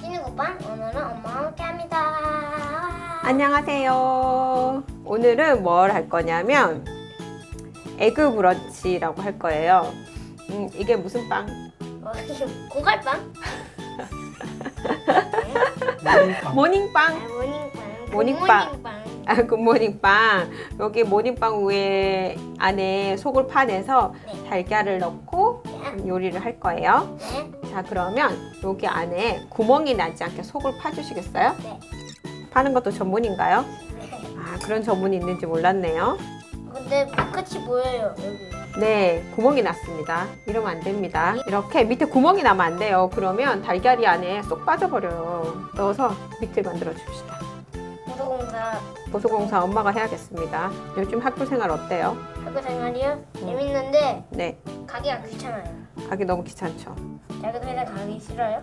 찐이고빵 오늘은 엄마와 함께합니다. 안녕하세요. 오늘은 뭘 할 거냐면 에그 브런치라고 할 거예요. 이게 무슨 빵? 고갈빵? 모닝빵. 모닝빵. 굿모닝빵. 여기 모닝빵 위에 안에 속을 파내서 네. 달걀을 넣고 요리를 할 거예요. 네. 자, 그러면 여기 안에 구멍이 나지 않게 속을 파주시겠어요? 네. 파는 것도 전문인가요? 네. 아, 그런 전문이 있는지 몰랐네요. 근데 끝이 보여요 여기. 네, 구멍이 났습니다. 이러면 안 됩니다. 이렇게 밑에 구멍이 나면 안 돼요. 그러면 달걀이 안에 쏙 빠져버려요. 넣어서 밑을 만들어 줍시다. 보도공사 보수공사 엄마가 해야겠습니다. 요즘 학교 생활 어때요? 학교 생활이요? 재밌는데 네, 가기가 귀찮아요. 가기 너무 귀찮죠? 자기도 회사 가기 싫어요?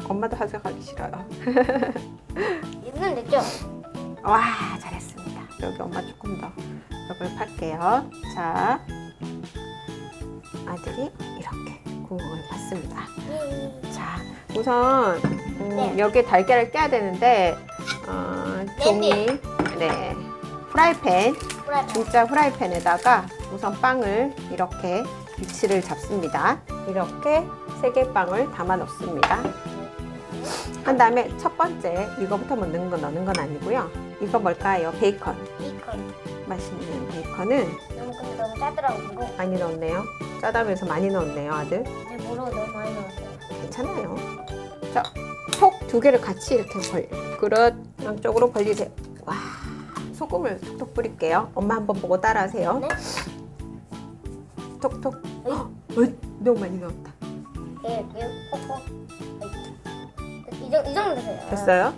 엄마도 학교 가기 싫어요. 이건 됐죠? 와, 잘했습니다. 여기 엄마 조금 더 이걸 팔게요. 자, 아들이 이렇게 구멍을 팠습니다. 자, 우선 네. 여기에 달걀을 깨야 되는데 종이, 네, 프라이팬, 진짜 프라이팬에다가 우선 빵을 이렇게 위치를 잡습니다. 이렇게 3개 빵을 담아 놓습니다. 한 다음에 첫 번째 이거부터 뭐 넣는 건 아니고요. 이거 뭘까요? 베이컨. 베이컨. 맛있는 베이컨을 근데 너무 짜더라고. 많이 넣었네요. 짜다면서 많이 넣었네요, 아들. 네, 모르고 너무 많이 넣었어요. 괜찮아요. 자, 속 2개를 같이 이렇게 그릇 양쪽으로 벌리세요. 와, 소금을 톡톡 뿌릴게요. 엄마 한번 보고 따라하세요. 네? 톡톡. 너무 많이 넣었다. 콕콕. 이 정도 되세요. 됐어요?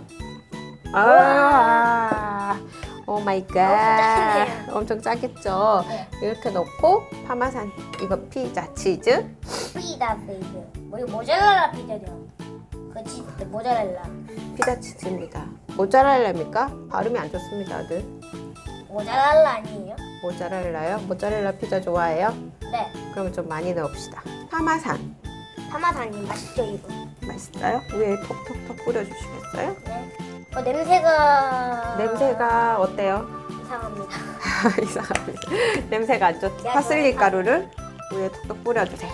아, 오 마이 갓. 엄청 짜겠죠? 네. 이렇게 넣고 파마산, 이거 피자 치즈. 피자 베이글. 이거 모짜렐라 피자죠. 그 치즈 모짜렐라. 피자 치즈입니다. 모짜렐라입니까? 발음이 안 좋습니다, 아들. 모짜렐라 아니에요? 모짜렐라요? 모짜렐라 피자 좋아해요? 네. 그럼 좀 많이 넣읍시다. 파마산. 파마산이 맛있죠 이거? 맛있어요? 위에 톡톡톡 뿌려주시겠어요? 네. 냄새가 어때요? 이상합니다. 이상합니다. 냄새가 안 좋죠? 파슬리 가루를 위에 톡톡 뿌려주세요.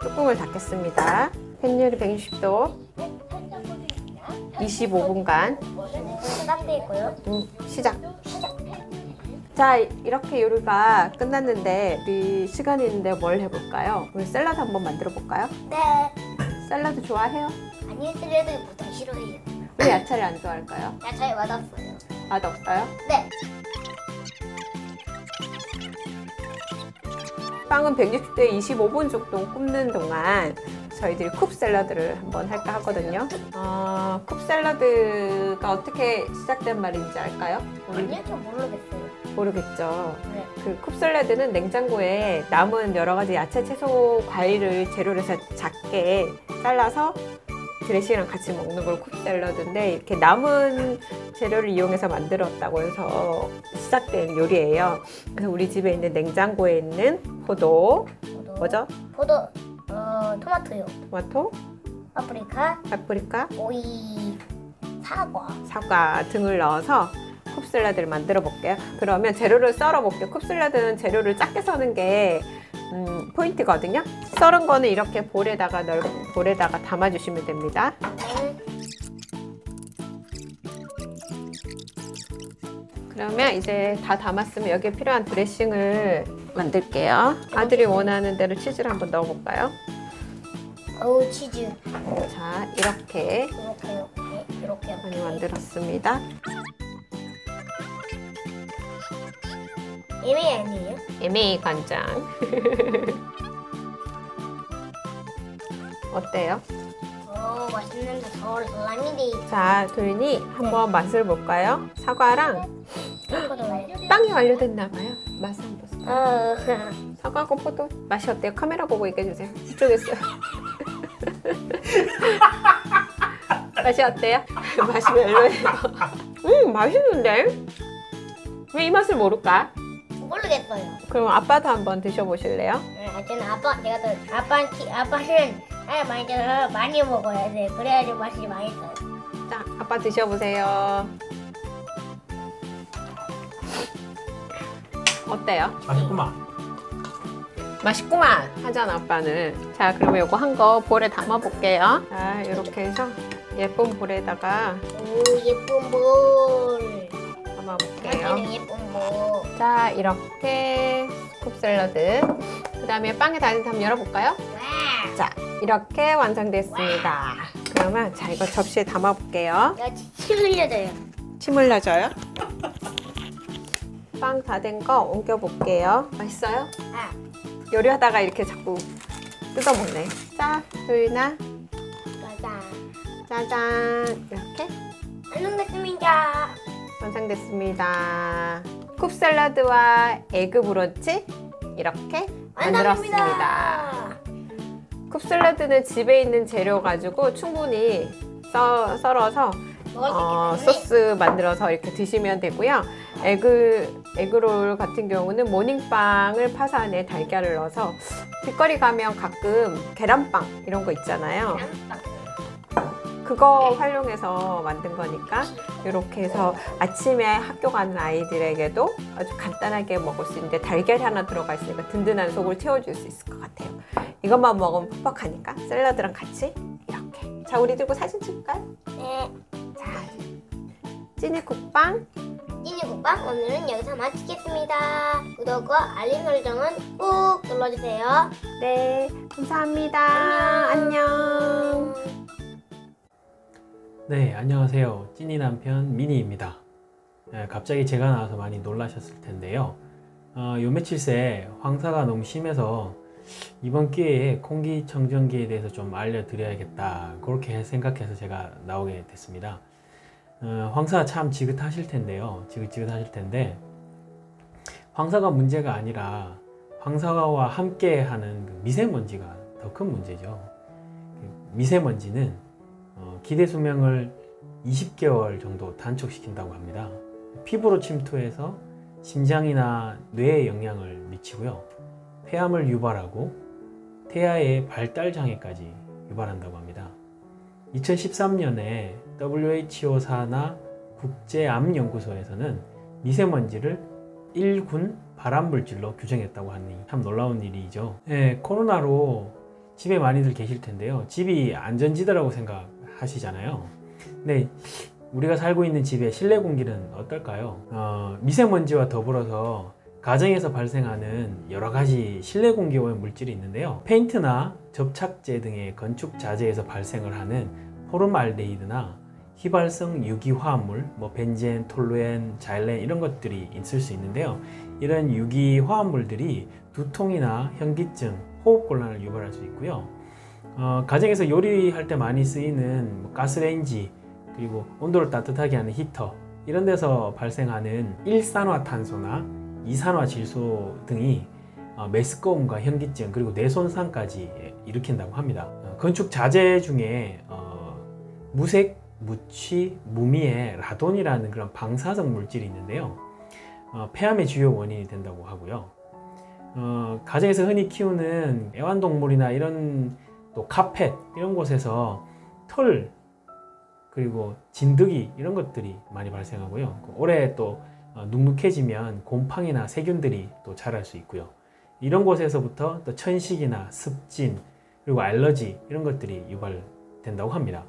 뚜껑을 닫겠습니다. 팬열이 160도 25분간 따뜻해 있고요. 시작. 자, 이렇게 요리가 끝났는데 우리 시간이 있는데 뭘 해볼까요? 우리 샐러드 한번 만들어 볼까요? 네. 샐러드 좋아해요? 아니 샐러드 보통 싫어해요. 왜 야채를 안 좋아할까요? 야채 맛없어요. 맛없어요? 네. 빵은 160도에 25분 정도 굽는 동안 저희들이 쿱 샐러드를 한번 할까 하거든요. 쿱 샐러드가 어떻게 시작된 말인지 알까요? 아니요, 저 모르겠어요. 모르겠죠. 네. 그 쿱 샐러드는 냉장고에 남은 여러 가지 야채, 채소, 과일을 재료로 해서 작게 잘라서 드레싱이랑 같이 먹는 걸 쿱 샐러드인데, 이렇게 남은 재료를 이용해서 만들었다고 해서 시작된 요리예요. 그래서 우리 집에 있는 냉장고에 있는 포도, 뭐죠? 포도, 토마토요. 토마토, 파프리카, 오이, 오이, 사과 등을 넣어서 쿱 샐러드를 만들어 볼게요. 그러면 재료를 썰어 볼게요. 쿱 샐러드는 재료를 작게 써는 게 포인트거든요. 썰은 거는 이렇게 볼에다가 넓은 볼에다가 담아 주시면 됩니다. 그러면 이제 다 담았으면 여기에 필요한 드레싱을 만들게요. 아들이 원하는 대로 치즈를 한번 넣어 볼까요? 어우 치즈. 자, 이렇게 이렇게 많이 만들었습니다. 애매 아니에요? 애매히 간장. 어때요? 맛있는데 더 라미디. 자, 도윤이 한번 맛을 볼까요? 사과랑 빵이 완료됐나 봐요. 맛을 한번 보세요. 사과하고 포도 맛이 어때요? 카메라 보고 얘기해 주세요. 이쪽에서. 맛이 어때요? 맛이 별로예요. 맛있는데? 왜 이 맛을 모를까? 원래 모르겠어요. 그럼 아빠도 한번 드셔보실래요? 저는 아빠는 살 많이 쪄서 많이 먹어야 돼. 그래야지 맛이 맛있어요. 자, 아빠 드셔보세요. 어때요? 맛있구만. 맛있구만 하잖아 아빠는. 자, 그러면 요거 한 거 볼에 담아 볼게요. 자, 이렇게 해서 예쁜 볼에다가 오, 예쁜 볼. 담아 볼게요. 저한테는 예쁜 볼. 자, 이렇게 스쿱 샐러드. 그 다음에 빵에 달린 한번 열어볼까요? 와. 자, 이렇게 완성됐습니다. 그러면 자, 이거 접시에 담아 볼게요. 야, 침 흘려져요. 침 흘려져요? 빵 다 된 거 옮겨 볼게요. 맛있어요? 아, 요리하다가 이렇게 자꾸 뜯어먹네. 자, 도윤아, 맞아. 짜잔. 이렇게 완성됐습니다. 완성됐습니다. 쿱 샐러드와 에그 브런치 이렇게 만들었습니다. 완성입니다. 쿱 샐러드는 집에 있는 재료 가지고 충분히 썰어서 먹을 수 있기 때문에 소스 만들어서 이렇게 드시면 되고요. 에그롤 같은 경우는 모닝빵을 파서 안에 달걀을 넣어서 길거리 가면 가끔 계란빵 이런 거 있잖아요. 그거 활용해서 만든 거니까 이렇게 해서 아침에 학교 가는 아이들에게도 아주 간단하게 먹을 수 있는데 달걀이 하나 들어가 있으니까 든든한 속을 채워줄 수 있을 것 같아요. 이것만 먹으면 퍽퍽하니까 샐러드랑 같이 이렇게. 자, 우리 들고 사진 찍을까요? 네. 자, 찐이국빵 찐이국빵 오늘은 여기서 마치겠습니다. 구독과 알림 설정은 꼭 눌러주세요. 네, 감사합니다. 안녕. 네, 안녕하세요. 찐이 남편 미니입니다. 갑자기 제가 나와서 많이 놀라셨을 텐데요. 요 며칠 새 황사가 너무 심해서 이번 기회에 공기청정기에 대해서 좀 알려드려야겠다, 그렇게 생각해서 제가 나오게 됐습니다. 황사 참 지긋하실 텐데요. 지긋지긋하실 텐데 황사가 문제가 아니라 황사와 함께 하는 그 미세먼지가 더 큰 문제죠. 미세먼지는 기대 수명을 20개월 정도 단축시킨다고 합니다. 피부로 침투해서 심장이나 뇌에 영향을 미치고요. 폐암을 유발하고 태아의 발달 장애까지 유발한다고 합니다. 2013년에 WHO 산하 국제암연구소에서는 미세먼지를 1군 발암물질로 규정했다고 하니 참 놀라운 일이죠. 네, 코로나로 집에 많이들 계실 텐데요. 집이 안전지대라고 생각하시잖아요. 근데 우리가 살고 있는 집의 실내 공기는 어떨까요? 미세먼지와 더불어서 가정에서 발생하는 여러 가지 실내 공기 오염 물질이 있는데요. 페인트나 접착제 등의 건축 자재에서 발생을 하는 포름알데히드나 휘발성 유기화합물, 벤젠, 톨루엔, 자일렌 이런 것들이 있을 수 있는데요. 이런 유기화합물들이 두통이나 현기증, 호흡곤란을 유발할 수 있고요. 가정에서 요리할 때 많이 쓰이는 가스레인지, 그리고 온도를 따뜻하게 하는 히터, 이런 데서 발생하는 일산화탄소나 이산화질소 등이 메스꺼움과 현기증, 그리고 뇌손상까지 일으킨다고 합니다. 건축 자재 중에 무색, 무취, 무미의 라돈이라는 그런 방사성 물질이 있는데요. 폐암의 주요 원인이 된다고 하고요. 가정에서 흔히 키우는 애완동물이나 이런 또 카펫 이런 곳에서 털, 그리고 진드기 이런 것들이 많이 발생하고요. 올해 또 눅눅해지면 곰팡이나 세균들이 또 자랄 수 있고요. 이런 곳에서부터 또 천식이나 습진, 그리고 알러지 이런 것들이 유발된다고 합니다.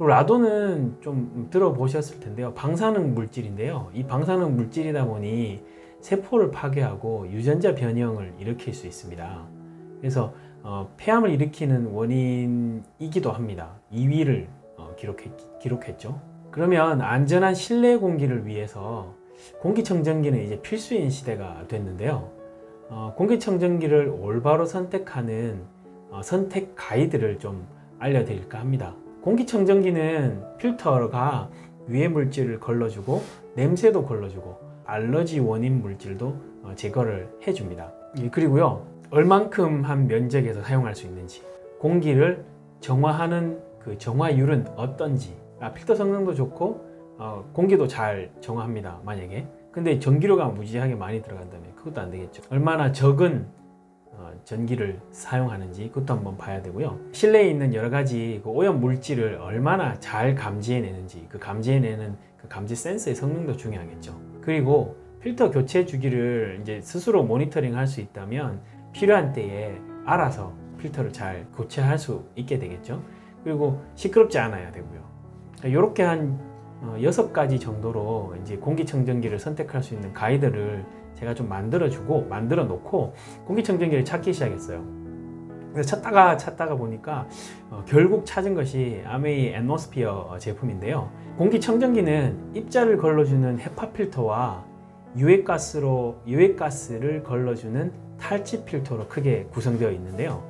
라돈은 좀 들어보셨을 텐데요. 방사능 물질인데요. 이 방사능 물질이다 보니 세포를 파괴하고 유전자 변형을 일으킬 수 있습니다. 그래서 폐암을 일으키는 원인이기도 합니다. 2위를 기록했죠. 그러면 안전한 실내 공기를 위해서 공기청정기는 이제 필수인 시대가 됐는데요. 공기청정기를 올바로 선택하는 선택 가이드를 좀 알려드릴까 합니다. 공기청정기는 필터가 유해 물질을 걸러주고 냄새도 걸러주고 알러지 원인 물질도 제거를 해줍니다. 그리고요, 얼만큼 한 면적에서 사용할 수 있는지, 공기를 정화하는 그 정화율은 어떤지, 필터 성능도 좋고 공기도 잘 정화합니다. 만약에 근데 전기료가 무지하게 많이 들어간다면 그것도 안 되겠죠. 얼마나 적은 전기를 사용하는지 그것도 한번 봐야 되고요. 실내에 있는 여러 가지 그 오염 물질을 얼마나 잘 감지해내는지, 그 감지해내는 그 감지 센서의 성능도 중요하겠죠. 그리고 필터 교체 주기를 이제 스스로 모니터링 할 수 있다면 필요한 때에 알아서 필터를 잘 교체할 수 있게 되겠죠. 그리고 시끄럽지 않아야 되고요. 이렇게 한 6가지 정도로 이제 공기청정기를 선택할 수 있는 가이드를 제가 좀 만들어 놓고 공기청정기를 찾기 시작했어요. 그래서 찾다가 보니까 결국 찾은 것이 아메이 앰모스피어 제품인데요. 공기청정기는 입자를 걸러주는 헤파 필터와 유해가스를 걸러주는 탈취 필터로 크게 구성되어 있는데요.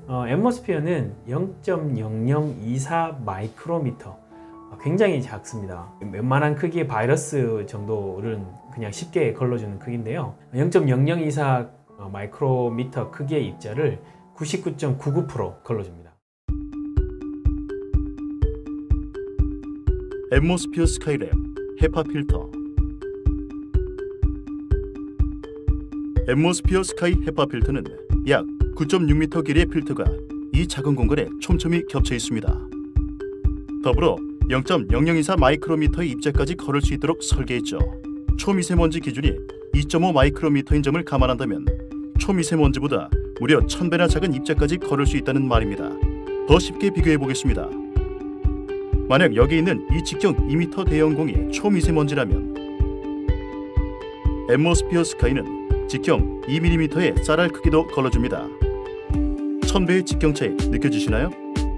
앰모스피어는 0.0024 마이크로미터, 굉장히 작습니다. 웬만한 크기의 바이러스 정도를 그냥 쉽게 걸러주는 크기인데요. 0.0024 마이크로미터 크기의 입자를 99.99% 걸러줍니다. 앰모스피어 스카이랩 헤파 필터. 앰모스피어 스카이 헤파 필터는 약 9.6m 길이의 필터가 이 작은 공간에 촘촘히 겹쳐 있습니다. 더불어 0.0024 마이크로미터의 입자까지 걸을 수 있도록 설계했죠. 초미세먼지 기준이 2.5 마이크로미터인 점을 감안한다면 초미세먼지보다 무려 1000배나 작은 입자까지 걸을 수 있다는 말입니다. 더 쉽게 비교해 보겠습니다. 만약 여기 있는 이 직경 2m 대형 공이 초미세먼지라면 앰모스피어 스카이는 직경 2mm의 쌀알 크기도 걸러줍니다. 1000배의 직경 차이 느껴지시나요?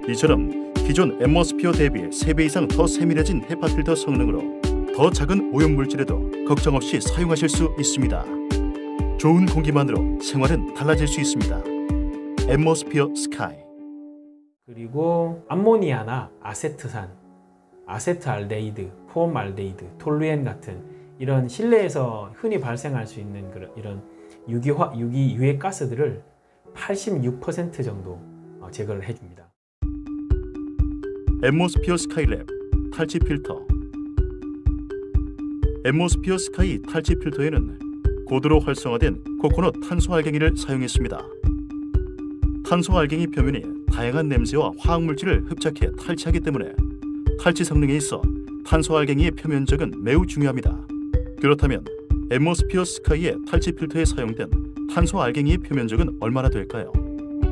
이처럼 기존 앰모스피어 대비 3배 이상 더 세밀해진 헤파 필터 성능으로 더 작은 오염물질에도 걱정 없이 사용하실 수 있습니다. 좋은 공기만으로 생활은 달라질 수 있습니다. 앰모스피어 스카이. 그리고 암모니아나 아세트산, 아세트알데히드, 폼알데히드, 톨루엔 같은 이런 실내에서 흔히 발생할 수 있는 이런 유기 유해 가스들을 86% 정도 제거를 해줍니다. 앰모스피어 스카이랩 탈취 필터. 앰모스피어 스카이 탈취 필터에는 고도로 활성화된 코코넛 탄소 알갱이를 사용했습니다. 탄소 알갱이 표면이 다양한 냄새와 화학물질을 흡착해 탈취하기 때문에 탈취 성능에 있어 탄소 알갱이의 표면적은 매우 중요합니다. 그렇다면 앰모스피어 스카이의 탈취 필터에 사용된 탄소 알갱이의 표면적은 얼마나 될까요?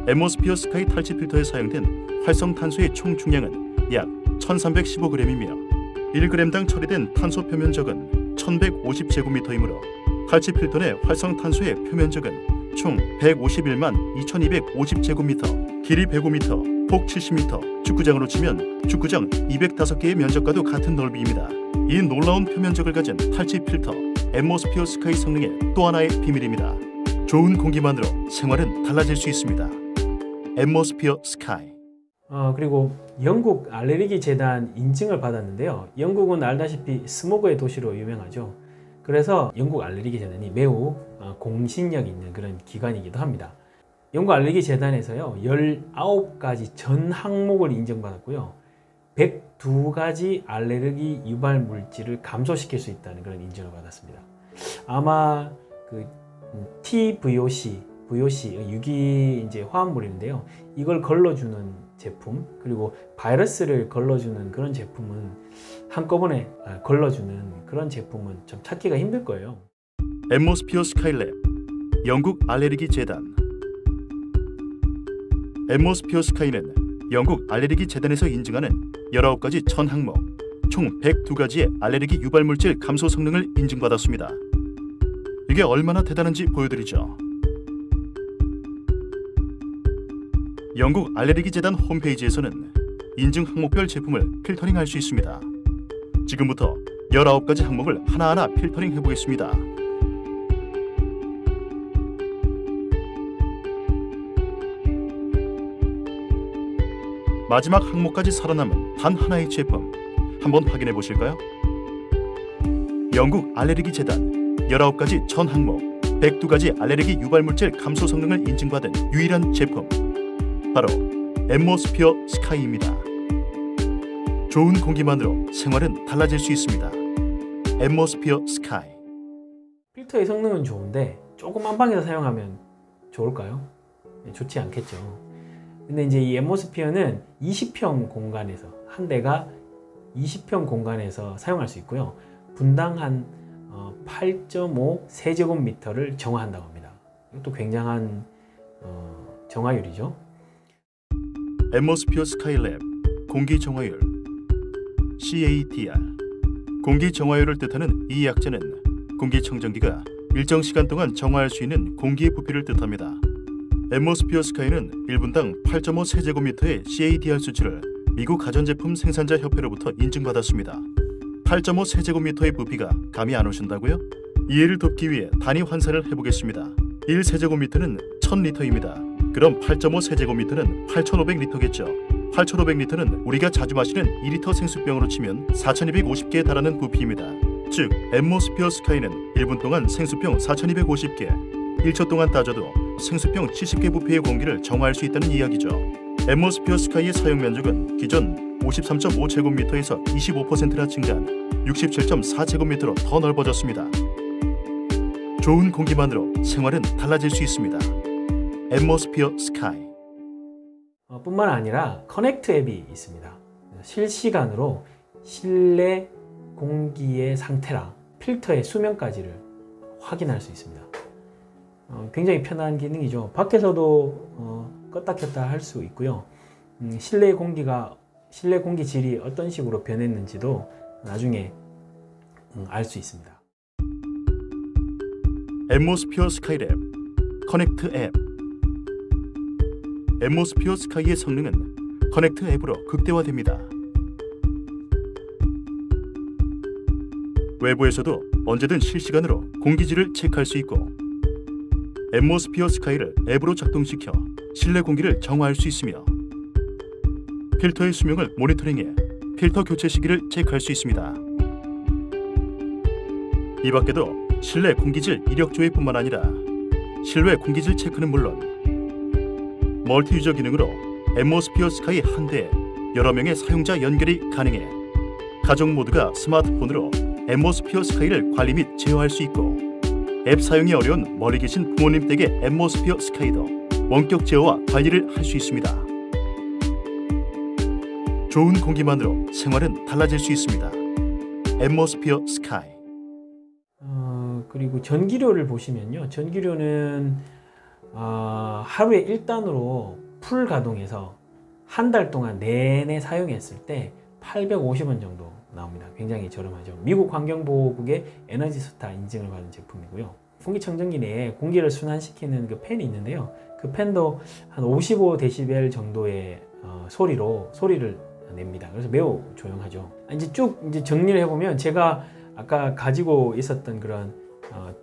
앰모스피어 스카이 탈취 필터에 사용된 활성 탄소의 총 중량은 약 1315g이며 1g당 처리된 탄소 표면적은 1150제곱미터이므로 탈취 필터 내 활성 탄소의 표면적은 총 151만 2250제곱미터, 길이 105m, 폭 70m, 축구장으로 치면 축구장 205개의 면적과도 같은 넓이입니다. 이 놀라운 표면적을 가진 탈취 필터, 앰모스피어 스카이 성능의 또 하나의 비밀입니다. 좋은 공기만으로 생활은 달라질 수 있습니다. 앰모스피어 스카이. 그리고 영국 알레르기 재단 인증을 받았는데요. 영국은 알다시피 스모그의 도시로 유명하죠. 그래서 영국 알레르기 재단이 매우 공신력 있는 그런 기관이기도 합니다. 영국 알레르기 재단에서요 19가지 전 항목을 인정받았고요. 102가지 알레르기 유발 물질을 감소시킬 수 있다는 그런 인증을 받았습니다. 아마 그 TVOC, 유기 이제 화합물인데요. 이걸 걸러주는 제품, 그리고 바이러스를 걸러주는 그런 제품은 한꺼번에 걸러주는 그런 제품은 좀 찾기가 힘들 거예요. 앰모스피어 스카이랩 영국 알레르기 재단. 앰모스피어 스카이는 영국 알레르기 재단에서 인증하는 19가지 전 항목, 총 102가지의 알레르기 유발 물질 감소 성능을 인증받았습니다. 이게 얼마나 대단한지 보여드리죠. 영국 알레르기 재단 홈페이지에서는 인증 항목별 제품을 필터링할 수 있습니다. 지금부터 19가지 항목을 하나하나 필터링 해보겠습니다. 마지막 항목까지 살아남은 단 하나의 제품, 한번 확인해 보실까요? 영국 알레르기 재단 19가지 전 항목, 102가지 알레르기 유발물질 감소 성능을 인증받은 유일한 제품, 바로 앰모스피어 스카이입니다. 좋은 공기만으로 생활은 달라질 수 있습니다. 앰모스피어 스카이. 필터의 성능은 좋은데 조금 안방에서 사용하면 좋을까요? 좋지 않겠죠. 근데 이제 이 앰모스피어는 20평 공간에서, 한 대가 20평 공간에서 사용할 수 있고요. 분당 한 8.5 세제곱미터를 정화한다고 합니다. 이것도 굉장한 정화율이죠. 앰모스피어 스카이랩 공기 정화율 CADR. 공기 정화율을 뜻하는 이 약자는 공기청정기가 일정 시간 동안 정화할 수 있는 공기의 부피를 뜻합니다. 앰모스피어 스카이는 1분당 8.5 세제곱미터의 CADR 수치를 미국 가전제품 생산자 협회로부터 인증받았습니다. 8.5 세제곱미터의 부피가 감이 안 오신다고요? 이해를 돕기 위해 단위 환산을 해보겠습니다. 1세제곱미터는 1000리터입니다. 그럼 8.5 세제곱미터는 8500리터겠죠. 8500리터는 우리가 자주 마시는 2리터 생수병으로 치면 4250개에 달하는 부피입니다. 즉, 앰모스피어 스카이는 1분 동안 생수병 4250개, 1초 동안 따져도 생수병 70개 부피의 공기를 정화할 수 있다는 이야기죠. 앰모스피어 스카이의 사용 면적은 기존 53.5제곱미터에서 25%나 증가한 67.4제곱미터로 더 넓어졌습니다. 좋은 공기만으로 생활은 달라질 수 있습니다. 앰모스피어 스카이. 뿐만 아니라 커넥트 앱이 있습니다. 실시간으로 실내 공기의 상태랑 필터의 수명까지를 확인할 수 있습니다. 굉장히 편한 기능이죠. 밖에서도 껐다 켰다 할 수 있고요. 실내 공기 질이 어떤 식으로 변했는지도 나중에 알 수 있습니다. 앰모스피어 스카이랩 커넥트 앱. 앰모스피어 스카이의 성능은 커넥트 앱으로 극대화됩니다. 외부에서도 언제든 실시간으로 공기질을 체크할 수 있고, 앰모스피어 스카이를 앱으로 작동시켜 실내 공기를 정화할 수 있으며, 필터의 수명을 모니터링해 필터 교체 시기를 체크할 수 있습니다. 이 밖에도 실내 공기질 이력 조회뿐만 아니라 실외 공기질 체크는 물론 멀티 유저 기능으로 앰모스피어 스카이 한 대에 여러 명의 사용자 연결이 가능해 가족 모두가 스마트폰으로 앰모스피어 스카이를 관리 및 제어할 수 있고, 앱 사용이 어려운 멀리 계신 부모님 댁의 앰모스피어 스카이도 원격 제어와 관리를 할 수 있습니다. 좋은 공기만으로 생활은 달라질 수 있습니다. 앰모스피어 스카이. 그리고 전기료를 보시면요. 전기료는 하루에 1단으로 풀 가동해서 한 달 동안 내내 사용했을 때 850원 정도 나옵니다. 굉장히 저렴하죠. 미국 환경보호국의 에너지스타 인증을 받은 제품이고요. 공기청정기 내에 공기를 순환시키는 그 팬이 있는데요. 그 팬도 한 55dB 정도의 소리를 냅니다. 그래서 매우 조용하죠. 이제 정리를 해보면, 제가 아까 가지고 있었던 그런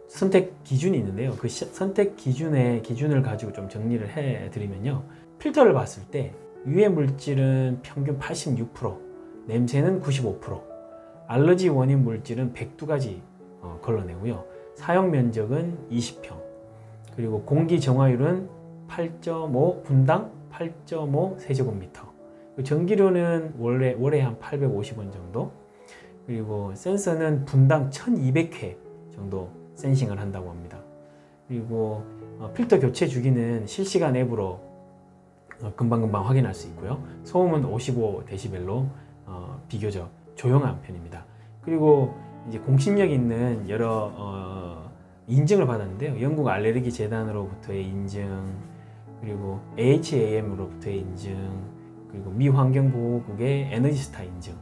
선택 기준이 있는데요. 그 선택 기준을 가지고 좀 정리를 해드리면요. 필터를 봤을 때 유해 물질은 평균 86%, 냄새는 95%, 알러지 원인 물질은 102가지 걸러내고요. 사용 면적은 20평, 그리고 공기 정화율은 8.5 분당 8.5 세제곱미터. 전기료는 월에 한 850원 정도, 그리고 센서는 분당 1200회 정도 센싱을 한다고 합니다. 그리고 필터 교체 주기는 실시간 앱으로 금방금방 확인할 수 있고요. 소음은 55dB로 비교적 조용한 편입니다. 그리고 이제 공신력 있는 여러 인증을 받았는데요. 영국 알레르기 재단으로부터의 인증, 그리고 AHAM으로부터의 인증, 그리고 미 환경보호국의 에너지스타 인증,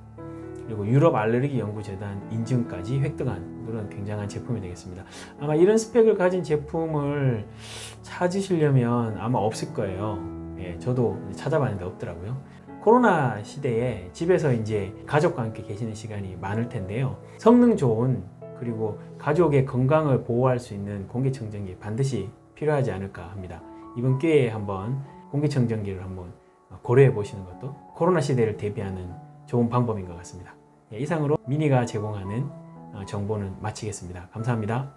그리고 유럽 알레르기 연구재단 인증까지 획득한 그런 굉장한 제품이 되겠습니다. 아마 이런 스펙을 가진 제품을 찾으시려면 아마 없을 거예요. 예, 저도 찾아봤는데 없더라고요. 코로나 시대에 집에서 이제 가족과 함께 계시는 시간이 많을 텐데요. 성능 좋은, 그리고 가족의 건강을 보호할 수 있는 공기청정기 반드시 필요하지 않을까 합니다. 이번 기회에 한번 공기청정기를 한번 고려해 보시는 것도 코로나 시대를 대비하는 좋은 방법인 것 같습니다. 이상으로 미니가 제공하는 정보는 마치겠습니다. 감사합니다.